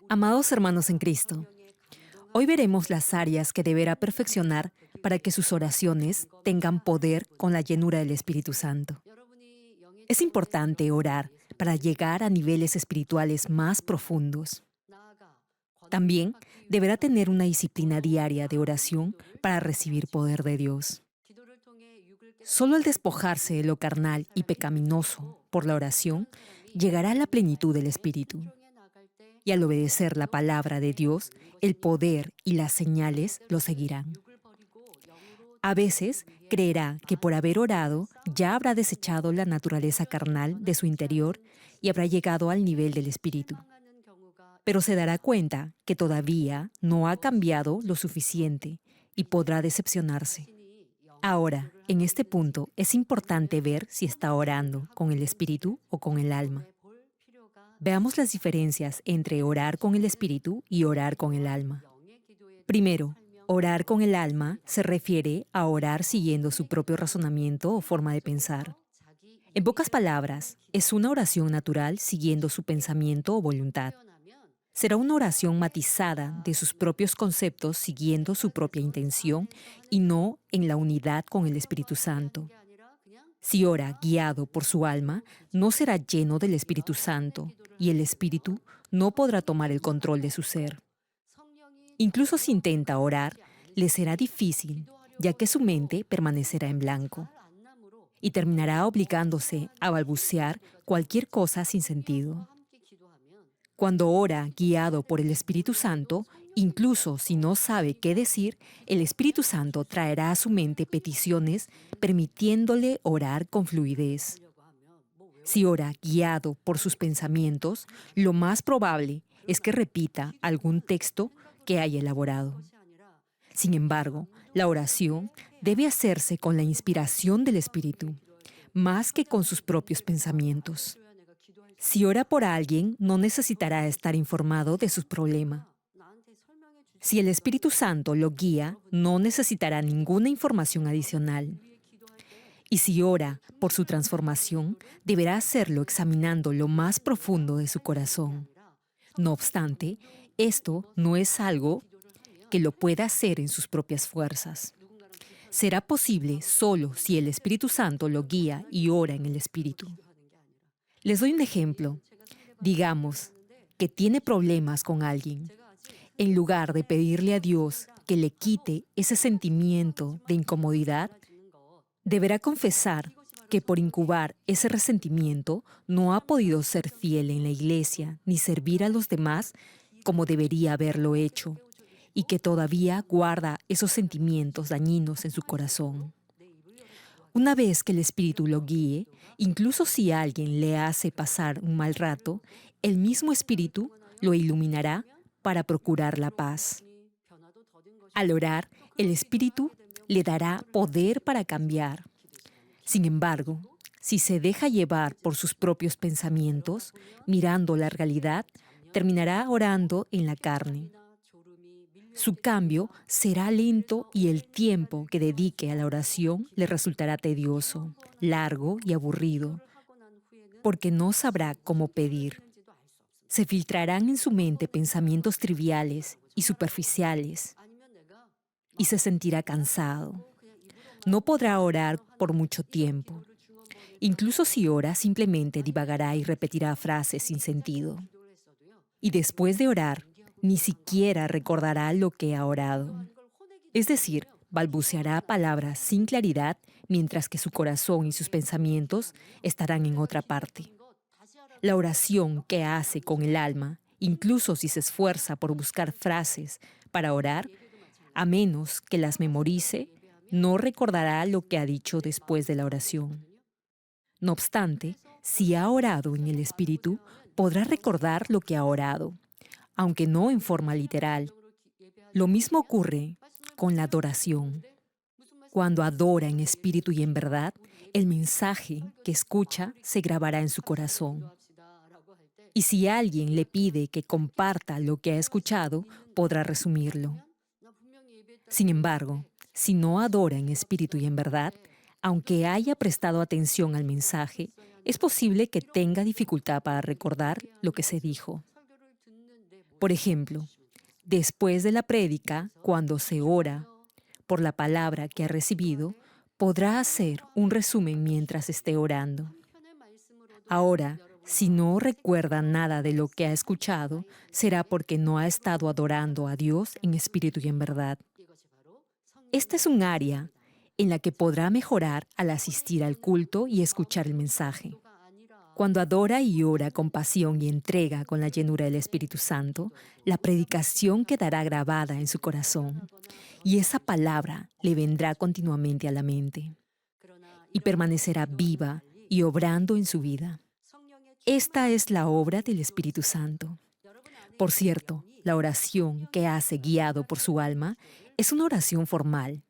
Amados hermanos en Cristo, hoy veremos las áreas que deberá perfeccionar para que sus oraciones tengan poder con la llenura del Espíritu Santo. Es importante orar para llegar a niveles espirituales más profundos. También deberá tener una disciplina diaria de oración para recibir poder de Dios. Solo al despojarse de lo carnal y pecaminoso por la oración, llegará a la plenitud del Espíritu. Y al obedecer la palabra de Dios, el poder y las señales lo seguirán. A veces creerá que por haber orado ya habrá desechado la naturaleza carnal de su interior y habrá llegado al nivel del Espíritu. Pero se dará cuenta que todavía no ha cambiado lo suficiente y podrá decepcionarse. Ahora, en este punto, es importante ver si está orando con el espíritu o con el alma. Veamos las diferencias entre orar con el espíritu y orar con el alma. Primero, orar con el alma se refiere a orar siguiendo su propio razonamiento o forma de pensar. En pocas palabras, es una oración natural siguiendo su pensamiento o voluntad. Será una oración matizada de sus propios conceptos siguiendo su propia intención y no en la unidad con el Espíritu Santo. Si ora guiado por su alma, no será lleno del Espíritu Santo y el Espíritu no podrá tomar el control de su ser. Incluso si intenta orar, le será difícil, ya que su mente permanecerá en blanco y terminará obligándose a balbucear cualquier cosa sin sentido. Cuando ora guiado por el Espíritu Santo, incluso si no sabe qué decir, el Espíritu Santo traerá a su mente peticiones permitiéndole orar con fluidez. Si ora guiado por sus pensamientos, lo más probable es que repita algún texto que haya elaborado. Sin embargo, la oración debe hacerse con la inspiración del Espíritu, más que con sus propios pensamientos. Si ora por alguien, no necesitará estar informado de su problema. Si el Espíritu Santo lo guía, no necesitará ninguna información adicional. Y si ora por su transformación, deberá hacerlo examinando lo más profundo de su corazón. No obstante, esto no es algo que lo pueda hacer en sus propias fuerzas. Será posible solo si el Espíritu Santo lo guía y ora en el Espíritu. Les doy un ejemplo. Digamos que tiene problemas con alguien. En lugar de pedirle a Dios que le quite ese sentimiento de incomodidad, deberá confesar que por incubar ese resentimiento no ha podido ser fiel en la iglesia ni servir a los demás como debería haberlo hecho, y que todavía guarda esos sentimientos dañinos en su corazón. Una vez que el Espíritu lo guíe, incluso si alguien le hace pasar un mal rato, el mismo Espíritu lo iluminará para procurar la paz. Al orar, el Espíritu le dará poder para cambiar. Sin embargo, si se deja llevar por sus propios pensamientos, mirando la realidad, terminará orando en la carne. Su cambio será lento y el tiempo que dedique a la oración le resultará tedioso, largo y aburrido, porque no sabrá cómo pedir. Se filtrarán en su mente pensamientos triviales y superficiales y se sentirá cansado. No podrá orar por mucho tiempo. Incluso si ora, simplemente divagará y repetirá frases sin sentido. Y después de orar, ni siquiera recordará lo que ha orado. Es decir, balbuceará palabras sin claridad mientras que su corazón y sus pensamientos estarán en otra parte. La oración que hace con el alma, incluso si se esfuerza por buscar frases para orar, a menos que las memorice, no recordará lo que ha dicho después de la oración. No obstante, si ha orado en el Espíritu, podrá recordar lo que ha orado, aunque no en forma literal. Lo mismo ocurre con la adoración. Cuando adora en espíritu y en verdad, el mensaje que escucha se grabará en su corazón. Y si alguien le pide que comparta lo que ha escuchado, podrá resumirlo. Sin embargo, si no adora en espíritu y en verdad, aunque haya prestado atención al mensaje, es posible que tenga dificultad para recordar lo que se dijo. Por ejemplo, después de la prédica, cuando se ora por la palabra que ha recibido, podrá hacer un resumen mientras esté orando. Ahora, si no recuerda nada de lo que ha escuchado, será porque no ha estado adorando a Dios en espíritu y en verdad. Esta es un área en la que podrá mejorar al asistir al culto y escuchar el mensaje. Cuando adora y ora con pasión y entrega con la llenura del Espíritu Santo, la predicación quedará grabada en su corazón y esa palabra le vendrá continuamente a la mente y permanecerá viva y obrando en su vida. Esta es la obra del Espíritu Santo. Por cierto, la oración que hace guiado por su alma es una oración formal,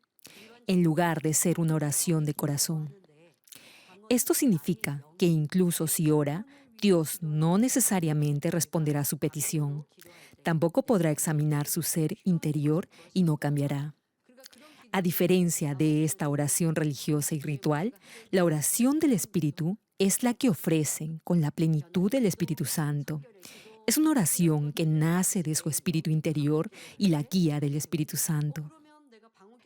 en lugar de ser una oración de corazón. Esto significa que incluso si ora, Dios no necesariamente responderá a su petición. Tampoco podrá examinar su ser interior y no cambiará. A diferencia de esta oración religiosa y ritual, la oración del Espíritu es la que ofrecen con la plenitud del Espíritu Santo. Es una oración que nace de su espíritu interior y la guía del Espíritu Santo.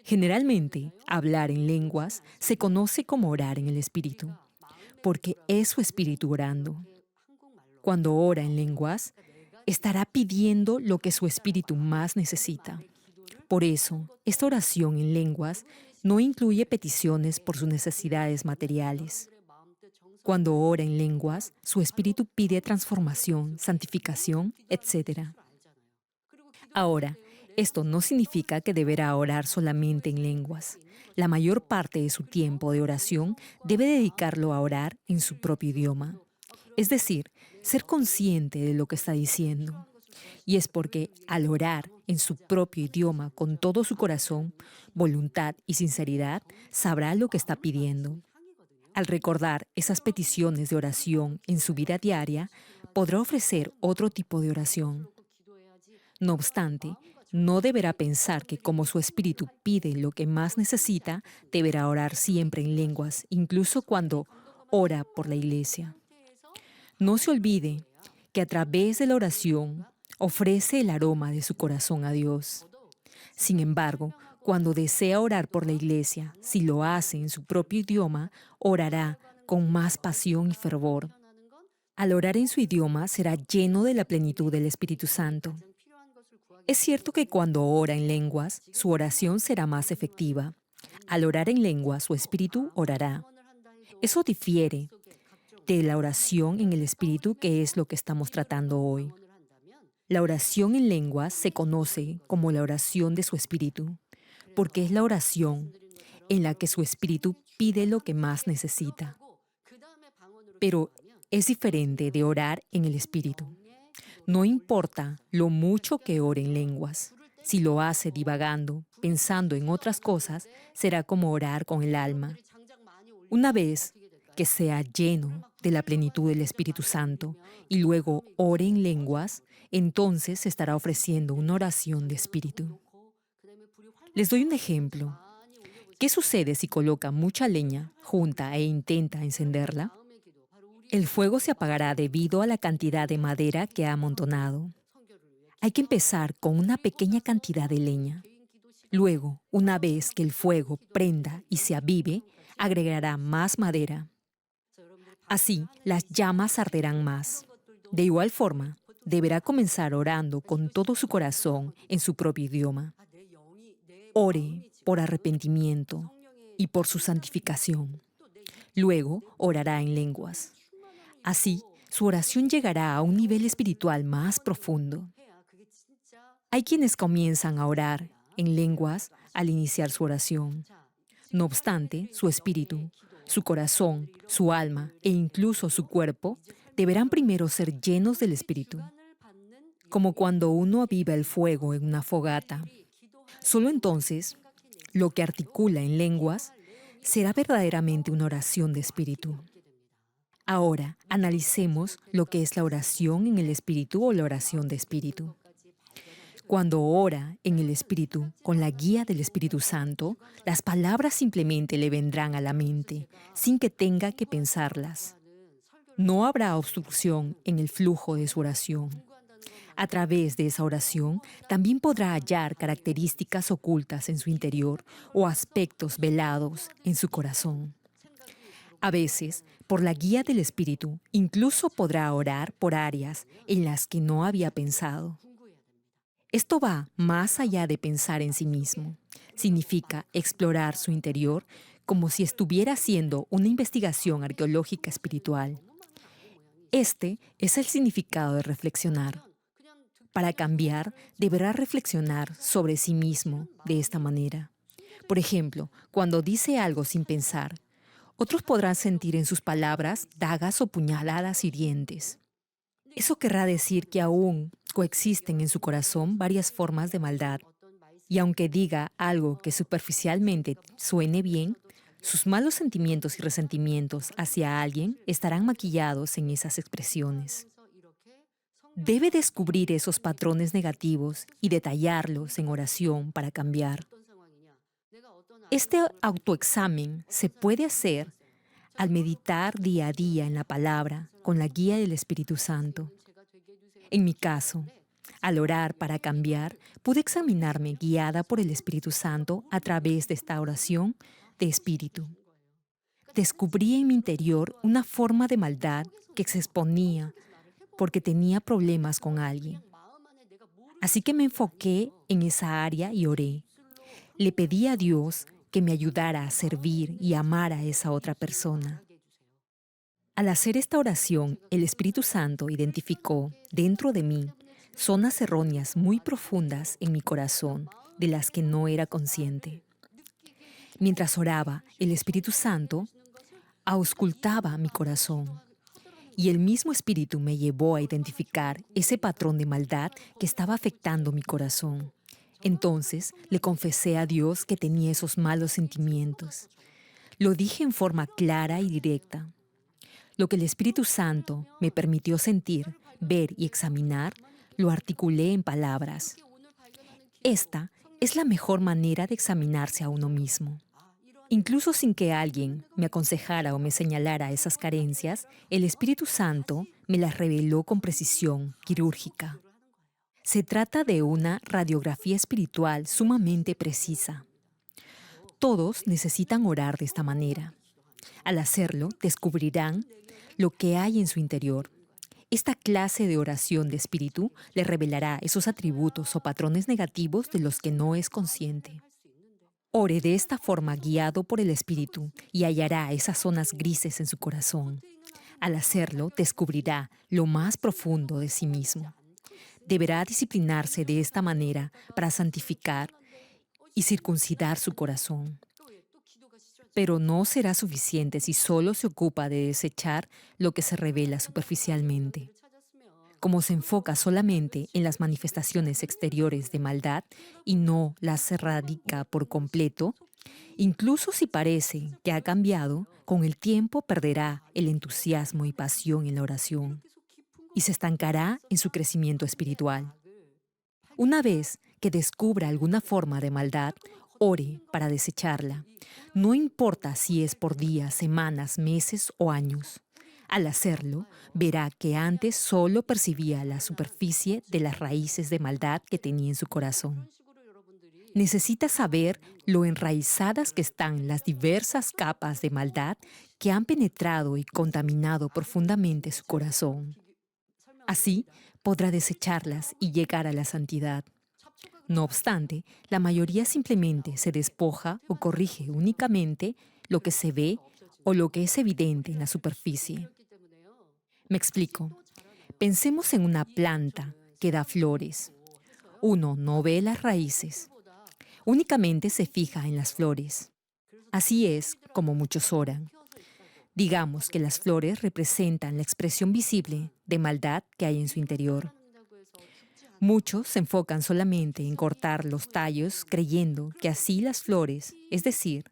Generalmente, hablar en lenguas se conoce como orar en el Espíritu, porque es su espíritu orando. Cuando ora en lenguas, estará pidiendo lo que su espíritu más necesita. Por eso, esta oración en lenguas no incluye peticiones por sus necesidades materiales. Cuando ora en lenguas, su espíritu pide transformación, santificación, etc. Ahora, esto no significa que deberá orar solamente en lenguas. La mayor parte de su tiempo de oración debe dedicarlo a orar en su propio idioma. Es decir, ser consciente de lo que está diciendo. Y es porque al orar en su propio idioma con todo su corazón, voluntad y sinceridad, sabrá lo que está pidiendo. Al recordar esas peticiones de oración en su vida diaria, podrá ofrecer otro tipo de oración. No obstante, no deberá pensar que como su espíritu pide lo que más necesita, deberá orar siempre en lenguas, incluso cuando ora por la iglesia. No se olvide que a través de la oración ofrece el aroma de su corazón a Dios. Sin embargo, cuando desea orar por la iglesia, si lo hace en su propio idioma, orará con más pasión y fervor. Al orar en su idioma, será lleno de la plenitud del Espíritu Santo. Es cierto que cuando ora en lenguas, su oración será más efectiva. Al orar en lenguas, su espíritu orará. Eso difiere de la oración en el espíritu, que es lo que estamos tratando hoy. La oración en lenguas se conoce como la oración de su espíritu, porque es la oración en la que su espíritu pide lo que más necesita. Pero es diferente de orar en el espíritu. No importa lo mucho que ore en lenguas. Si lo hace divagando, pensando en otras cosas, será como orar con el alma. Una vez que sea lleno de la plenitud del Espíritu Santo y luego ore en lenguas, entonces estará ofreciendo una oración de espíritu. Les doy un ejemplo. ¿Qué sucede si coloca mucha leña junta e intenta encenderla? El fuego se apagará debido a la cantidad de madera que ha amontonado. Hay que empezar con una pequeña cantidad de leña. Luego, una vez que el fuego prenda y se avive, agregará más madera. Así, las llamas arderán más. De igual forma, deberá comenzar orando con todo su corazón en su propio idioma. Ore por arrepentimiento y por su santificación. Luego, orará en lenguas. Así, su oración llegará a un nivel espiritual más profundo. Hay quienes comienzan a orar en lenguas al iniciar su oración. No obstante, su espíritu, su corazón, su alma e incluso su cuerpo deberán primero ser llenos del Espíritu. Como cuando uno aviva el fuego en una fogata. Solo entonces, lo que articula en lenguas será verdaderamente una oración de espíritu. Ahora, analicemos lo que es la oración en el espíritu o la oración de espíritu. Cuando ora en el Espíritu, con la guía del Espíritu Santo, las palabras simplemente le vendrán a la mente, sin que tenga que pensarlas. No habrá obstrucción en el flujo de su oración. A través de esa oración, también podrá hallar características ocultas en su interior o aspectos velados en su corazón. A veces, por la guía del Espíritu, incluso podrá orar por áreas en las que no había pensado. Esto va más allá de pensar en sí mismo. Significa explorar su interior como si estuviera haciendo una investigación arqueológica espiritual. Este es el significado de reflexionar. Para cambiar, deberá reflexionar sobre sí mismo de esta manera. Por ejemplo, cuando dice algo sin pensar, otros podrán sentir en sus palabras dagas o puñaladas hirientes. Eso querrá decir que aún coexisten en su corazón varias formas de maldad. Y aunque diga algo que superficialmente suene bien, sus malos sentimientos y resentimientos hacia alguien estarán maquillados en esas expresiones. Debe descubrir esos patrones negativos y detallarlos en oración para cambiar. Este autoexamen se puede hacer al meditar día a día en la palabra con la guía del Espíritu Santo. En mi caso, al orar para cambiar, pude examinarme guiada por el Espíritu Santo a través de esta oración de espíritu. Descubrí en mi interior una forma de maldad que se exponía porque tenía problemas con alguien. Así que me enfoqué en esa área y oré. Le pedí a Dios que me ayudara a servir y amar a esa otra persona. Al hacer esta oración, el Espíritu Santo identificó dentro de mí zonas erróneas muy profundas en mi corazón, de las que no era consciente. Mientras oraba, el Espíritu Santo auscultaba mi corazón. Y el mismo Espíritu me llevó a identificar ese patrón de maldad que estaba afectando mi corazón. Entonces le confesé a Dios que tenía esos malos sentimientos. Lo dije en forma clara y directa. Lo que el Espíritu Santo me permitió sentir, ver y examinar, lo articulé en palabras. Esta es la mejor manera de examinarse a uno mismo. Incluso sin que alguien me aconsejara o me señalara esas carencias, el Espíritu Santo me las reveló con precisión quirúrgica. Se trata de una radiografía espiritual sumamente precisa. Todos necesitan orar de esta manera. Al hacerlo, descubrirán lo que hay en su interior. Esta clase de oración de espíritu le revelará esos atributos o patrones negativos de los que no es consciente. Ore de esta forma guiado por el Espíritu y hallará esas zonas grises en su corazón. Al hacerlo, descubrirá lo más profundo de sí mismo. Deberá disciplinarse de esta manera para santificar y circuncidar su corazón. Pero no será suficiente si solo se ocupa de desechar lo que se revela superficialmente. Como se enfoca solamente en las manifestaciones exteriores de maldad y no las erradica por completo, incluso si parece que ha cambiado, con el tiempo perderá el entusiasmo y pasión en la oración y se estancará en su crecimiento espiritual. Una vez que descubra alguna forma de maldad, ore para desecharla. No importa si es por días, semanas, meses o años. Al hacerlo, verá que antes solo percibía la superficie de las raíces de maldad que tenía en su corazón. Necesita saber lo enraizadas que están las diversas capas de maldad que han penetrado y contaminado profundamente su corazón. Así podrá desecharlas y llegar a la santidad. No obstante, la mayoría simplemente se despoja o corrige únicamente lo que se ve o lo que es evidente en la superficie. Me explico. Pensemos en una planta que da flores. Uno no ve las raíces, únicamente se fija en las flores. Así es como muchos oran. Digamos que las flores representan la expresión visible de maldad que hay en su interior. Muchos se enfocan solamente en cortar los tallos creyendo que así las flores, es decir,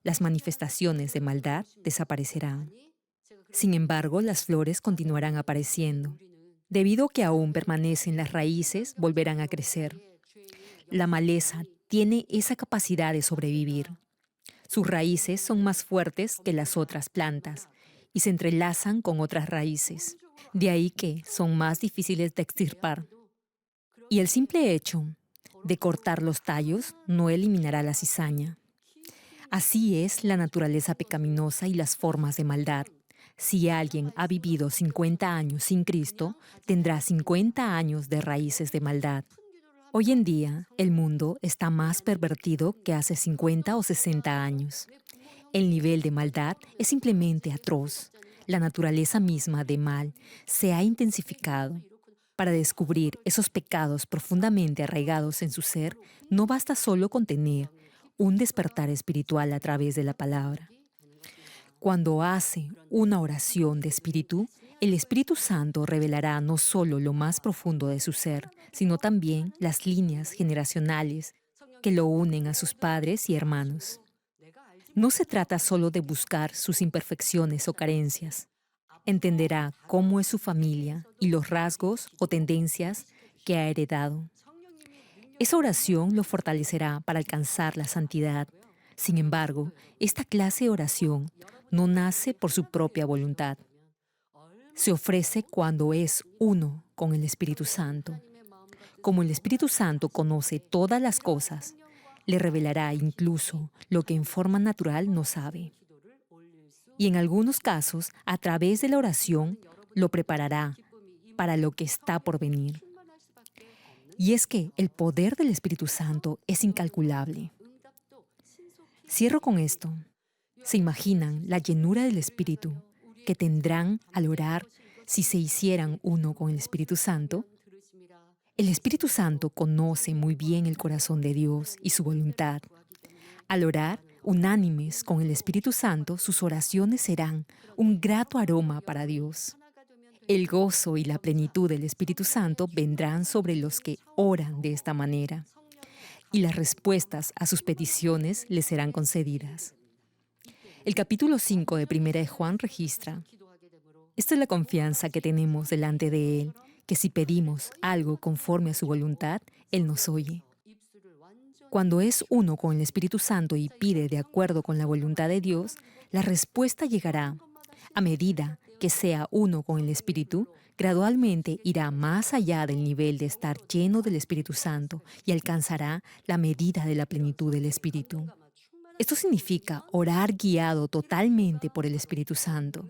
las manifestaciones de maldad, desaparecerán. Sin embargo, las flores continuarán apareciendo. Debido a que aún permanecen las raíces, volverán a crecer. La maleza tiene esa capacidad de sobrevivir. Sus raíces son más fuertes que las otras plantas y se entrelazan con otras raíces. De ahí que son más difíciles de extirpar. Y el simple hecho de cortar los tallos no eliminará la cizaña. Así es la naturaleza pecaminosa y las formas de maldad. Si alguien ha vivido 50 años sin Cristo, tendrá 50 años de raíces de maldad. Hoy en día, el mundo está más pervertido que hace 50 o 60 años. El nivel de maldad es simplemente atroz. La naturaleza misma de mal se ha intensificado. Para descubrir esos pecados profundamente arraigados en su ser, no basta solo con tener un despertar espiritual a través de la palabra. Cuando hace una oración de espíritu, el Espíritu Santo revelará no solo lo más profundo de su ser, sino también las líneas generacionales que lo unen a sus padres y hermanos. No se trata solo de buscar sus imperfecciones o carencias. Entenderá cómo es su familia y los rasgos o tendencias que ha heredado. Esa oración lo fortalecerá para alcanzar la santidad. Sin embargo, esta clase de oración no nace por su propia voluntad. Se ofrece cuando es uno con el Espíritu Santo. Como el Espíritu Santo conoce todas las cosas, le revelará incluso lo que en forma natural no sabe. Y en algunos casos, a través de la oración, lo preparará para lo que está por venir. Y es que el poder del Espíritu Santo es incalculable. Cierro con esto. ¿Se imaginan la llenura del Espíritu que tendrán al orar si se hicieran uno con el Espíritu Santo? El Espíritu Santo conoce muy bien el corazón de Dios y su voluntad. Al orar unánimes con el Espíritu Santo, sus oraciones serán un grato aroma para Dios. El gozo y la plenitud del Espíritu Santo vendrán sobre los que oran de esta manera, y las respuestas a sus peticiones les serán concedidas. El capítulo 5 de Primera de Juan registra: esta es la confianza que tenemos delante de Él, que si pedimos algo conforme a su voluntad, Él nos oye. Cuando es uno con el Espíritu Santo y pide de acuerdo con la voluntad de Dios, la respuesta llegará. A medida que sea uno con el Espíritu, gradualmente irá más allá del nivel de estar lleno del Espíritu Santo y alcanzará la medida de la plenitud del Espíritu. Esto significa orar guiado totalmente por el Espíritu Santo.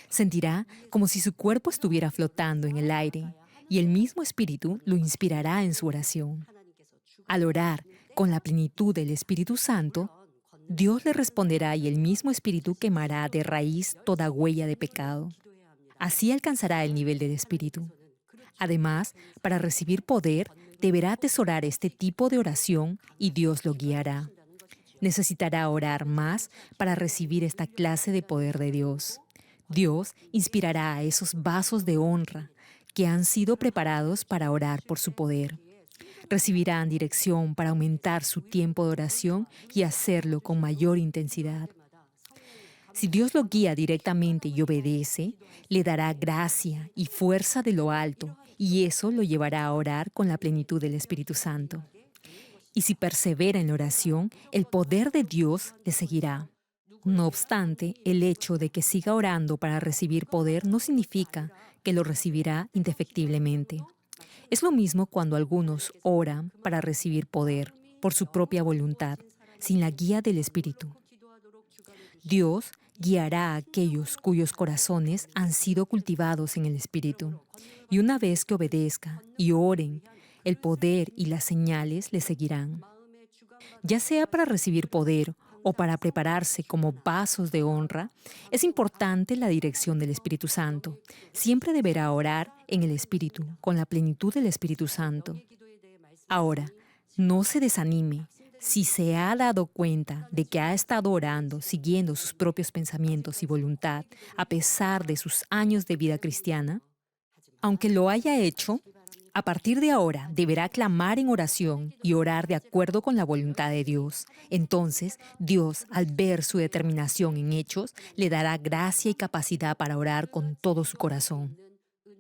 Sentirá como si su cuerpo estuviera flotando en el aire y el mismo Espíritu lo inspirará en su oración. Al orar con la plenitud del Espíritu Santo, Dios le responderá y el mismo Espíritu quemará de raíz toda huella de pecado. Así alcanzará el nivel del Espíritu. Además, para recibir poder, deberá atesorar este tipo de oración y Dios lo guiará. Necesitará orar más para recibir esta clase de poder de Dios. Dios inspirará a esos vasos de honra que han sido preparados para orar por su poder. Recibirán dirección para aumentar su tiempo de oración y hacerlo con mayor intensidad. Si Dios lo guía directamente y obedece, le dará gracia y fuerza de lo alto, y eso lo llevará a orar con la plenitud del Espíritu Santo. Y si persevera en la oración, el poder de Dios le seguirá. No obstante, el hecho de que siga orando para recibir poder no significa que lo recibirá indefectiblemente. Es lo mismo cuando algunos oran para recibir poder por su propia voluntad, sin la guía del Espíritu. Dios guiará a aquellos cuyos corazones han sido cultivados en el Espíritu. Y una vez que obedezca y oren, el poder y las señales le seguirán. Ya sea para recibir poder o para prepararse como vasos de honra, es importante la dirección del Espíritu Santo. Siempre deberá orar en el Espíritu, con la plenitud del Espíritu Santo. Ahora, no se desanime. Si se ha dado cuenta de que ha estado orando, siguiendo sus propios pensamientos y voluntad, a pesar de sus años de vida cristiana, aunque lo haya hecho, a partir de ahora deberá clamar en oración y orar de acuerdo con la voluntad de Dios. Entonces, Dios, al ver su determinación en hechos, le dará gracia y capacidad para orar con todo su corazón.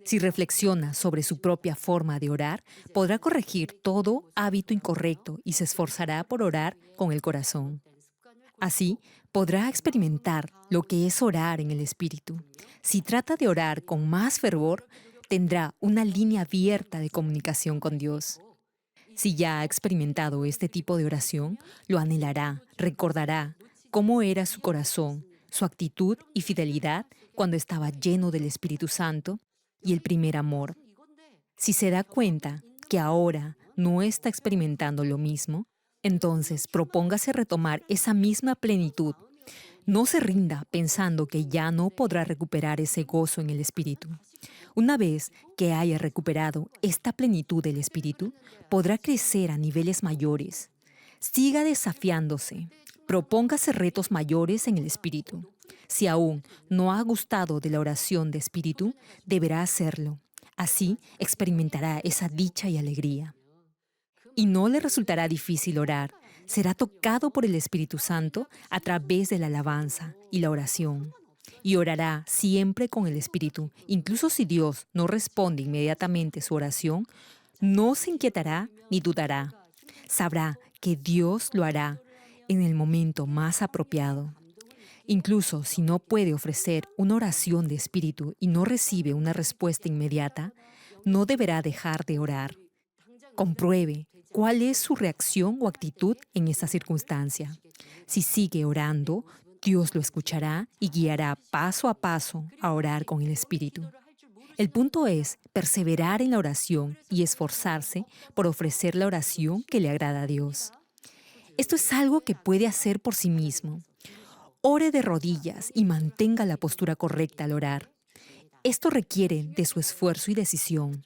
Si reflexiona sobre su propia forma de orar, podrá corregir todo hábito incorrecto y se esforzará por orar con el corazón. Así, Podrá experimentar lo que es orar en el Espíritu. Si trata de orar con más fervor, tendrá una línea abierta de comunicación con Dios. Si ya ha experimentado este tipo de oración, lo anhelará, recordará cómo era su corazón, su actitud y fidelidad cuando estaba lleno del Espíritu Santo y el primer amor. Si se da cuenta que ahora no está experimentando lo mismo, entonces propóngase retomar esa misma plenitud. No se rinda pensando que ya no podrá recuperar ese gozo en el Espíritu. Una vez que haya recuperado esta plenitud del Espíritu, podrá crecer a niveles mayores. Siga desafiándose. Propóngase retos mayores en el Espíritu. Si aún no ha gustado de la oración de Espíritu, deberá hacerlo. Así experimentará esa dicha y alegría. Y no le resultará difícil orar. Será tocado por el Espíritu Santo a través de la alabanza y la oración. Y orará siempre con el Espíritu. Incluso si Dios no responde inmediatamente su oración, no se inquietará ni dudará. Sabrá que Dios lo hará en el momento más apropiado. Incluso si no puede ofrecer una oración de espíritu y no recibe una respuesta inmediata, no deberá dejar de orar. Compruebe cuál es su reacción o actitud en esa circunstancia. Si sigue orando, Dios lo escuchará y guiará paso a paso a orar con el Espíritu. El punto es perseverar en la oración y esforzarse por ofrecer la oración que le agrada a Dios. Esto es algo que puede hacer por sí mismo. Ore de rodillas y mantenga la postura correcta al orar. Esto requiere de su esfuerzo y decisión.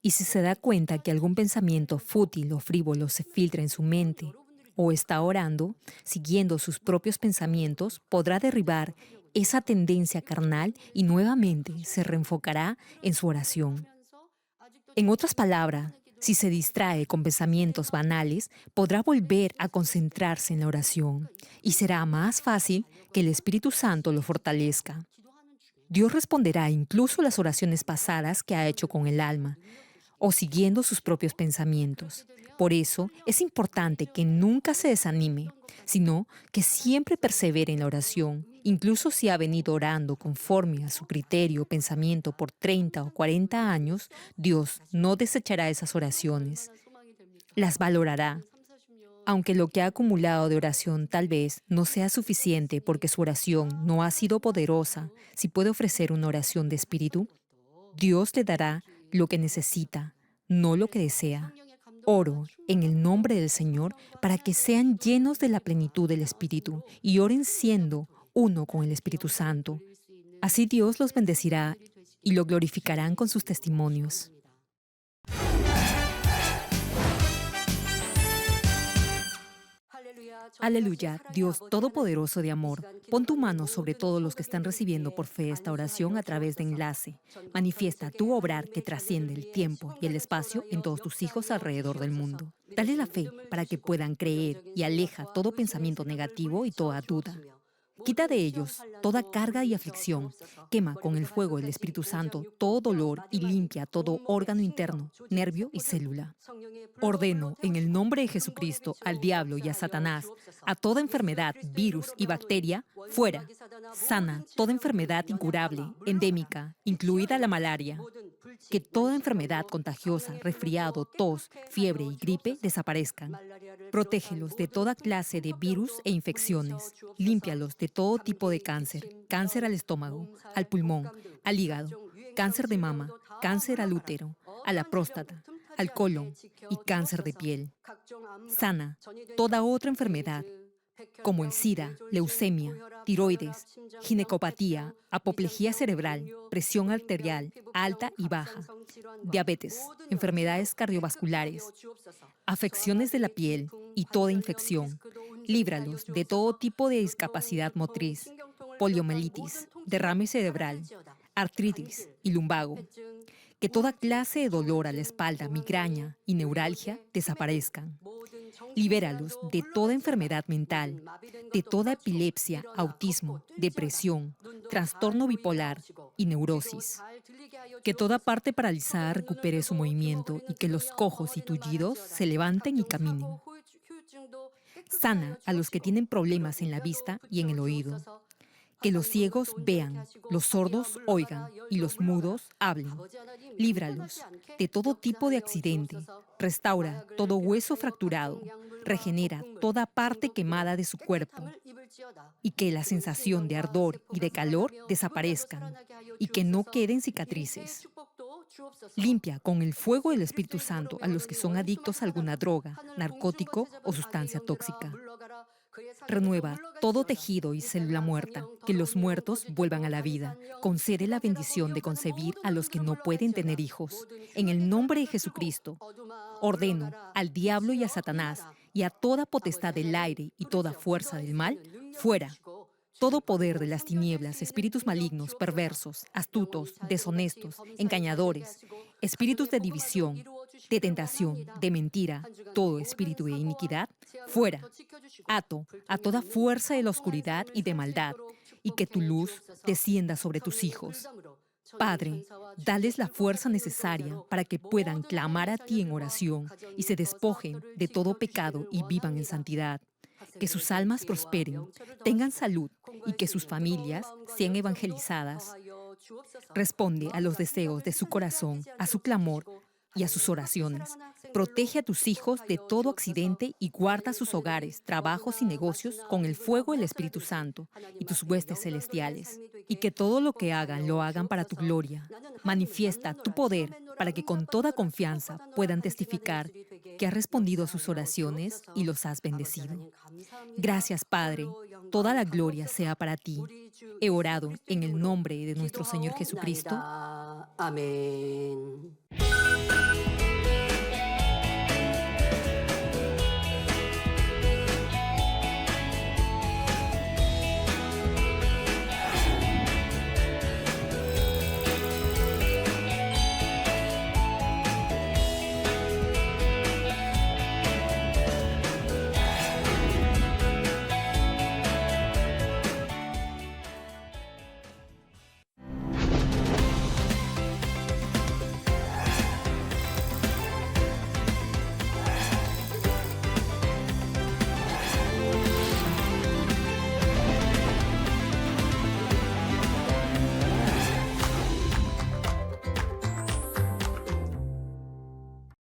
Y si se da cuenta que algún pensamiento fútil o frívolo se filtra en su mente o está orando, siguiendo sus propios pensamientos, podrá derribar esa tendencia carnal y nuevamente se reenfocará en su oración. En otras palabras, si se distrae con pensamientos banales, podrá volver a concentrarse en la oración y será más fácil que el Espíritu Santo lo fortalezca. Dios responderá incluso las oraciones pasadas que ha hecho con el alma o siguiendo sus propios pensamientos. Por eso es importante que nunca se desanime, sino que siempre persevere en la oración, incluso si ha venido orando conforme a su criterio o pensamiento por 30 o 40 años, Dios no desechará esas oraciones. Las valorará. Aunque lo que ha acumulado de oración tal vez no sea suficiente porque su oración no ha sido poderosa, si puede ofrecer una oración de espíritu, Dios le dará lo que necesita, no lo que desea. Oro en el nombre del Señor para que sean llenos de la plenitud del Espíritu y oren siendo uno con el Espíritu Santo. Así Dios los bendecirá y lo glorificarán con sus testimonios. Aleluya, Dios Todopoderoso de amor, pon tu mano sobre todos los que están recibiendo por fe esta oración a través de enlace. Manifiesta tu obrar que trasciende el tiempo y el espacio en todos tus hijos alrededor del mundo. Dale la fe para que puedan creer y aleja todo pensamiento negativo y toda duda. Quita de ellos toda carga y aflicción. Quema con el fuego del Espíritu Santo todo dolor y limpia todo órgano interno, nervio y célula. Ordeno en el nombre de Jesucristo al diablo y a Satanás, a toda enfermedad, virus y bacteria, fuera. Sana toda enfermedad incurable, endémica, incluida la malaria. Que toda enfermedad contagiosa, resfriado, tos, fiebre y gripe desaparezcan. Protégelos de toda clase de virus e infecciones. Límpialos de todo tipo de cáncer. Cáncer al estómago, al pulmón, al hígado, cáncer de mama, cáncer al útero, a la próstata, al colon y cáncer de piel. Sana toda otra enfermedad, como el SIDA, leucemia, tiroides, ginecopatía, apoplejía cerebral, presión arterial alta y baja, diabetes, enfermedades cardiovasculares, afecciones de la piel y toda infección. Líbralos de todo tipo de discapacidad motriz, poliomielitis, derrame cerebral, artritis y lumbago. Que toda clase de dolor a la espalda, migraña y neuralgia desaparezcan. Libéralos de toda enfermedad mental, de toda epilepsia, autismo, depresión, trastorno bipolar y neurosis. Que toda parte paralizada recupere su movimiento y que los cojos y tullidos se levanten y caminen. Sana a los que tienen problemas en la vista y en el oído. Que los ciegos vean, los sordos oigan y los mudos hablen. Líbralos de todo tipo de accidente. Restaura todo hueso fracturado. Regenera toda parte quemada de su cuerpo. Y que la sensación de ardor y de calor desaparezcan. Y que no queden cicatrices. Limpia con el fuego del Espíritu Santo a los que son adictos a alguna droga, narcótico o sustancia tóxica. Renueva todo tejido y célula muerta, que los muertos vuelvan a la vida. Concede la bendición de concebir a los que no pueden tener hijos. En el nombre de Jesucristo, ordeno al diablo y a Satanás y a toda potestad del aire y toda fuerza del mal, fuera. Todo poder de las tinieblas, espíritus malignos, perversos, astutos, deshonestos, engañadores, espíritus de división, de tentación, de mentira, todo espíritu de iniquidad, fuera. Ato a toda fuerza de la oscuridad y de maldad, y que tu luz descienda sobre tus hijos. Padre, dales la fuerza necesaria para que puedan clamar a ti en oración y se despojen de todo pecado y vivan en santidad. Que sus almas prosperen, tengan salud y que sus familias sean evangelizadas. Responde a los deseos de su corazón, a su clamor y a sus oraciones. Protege a tus hijos de todo accidente y guarda sus hogares, trabajos y negocios con el fuego del Espíritu Santo y tus huestes celestiales. Y que todo lo que hagan lo hagan para tu gloria. Manifiesta tu poder para que con toda confianza puedan testificar que has respondido a sus oraciones y los has bendecido. Gracias, Padre. Toda la gloria sea para ti. He orado en el nombre de nuestro Señor Jesucristo. 아멘.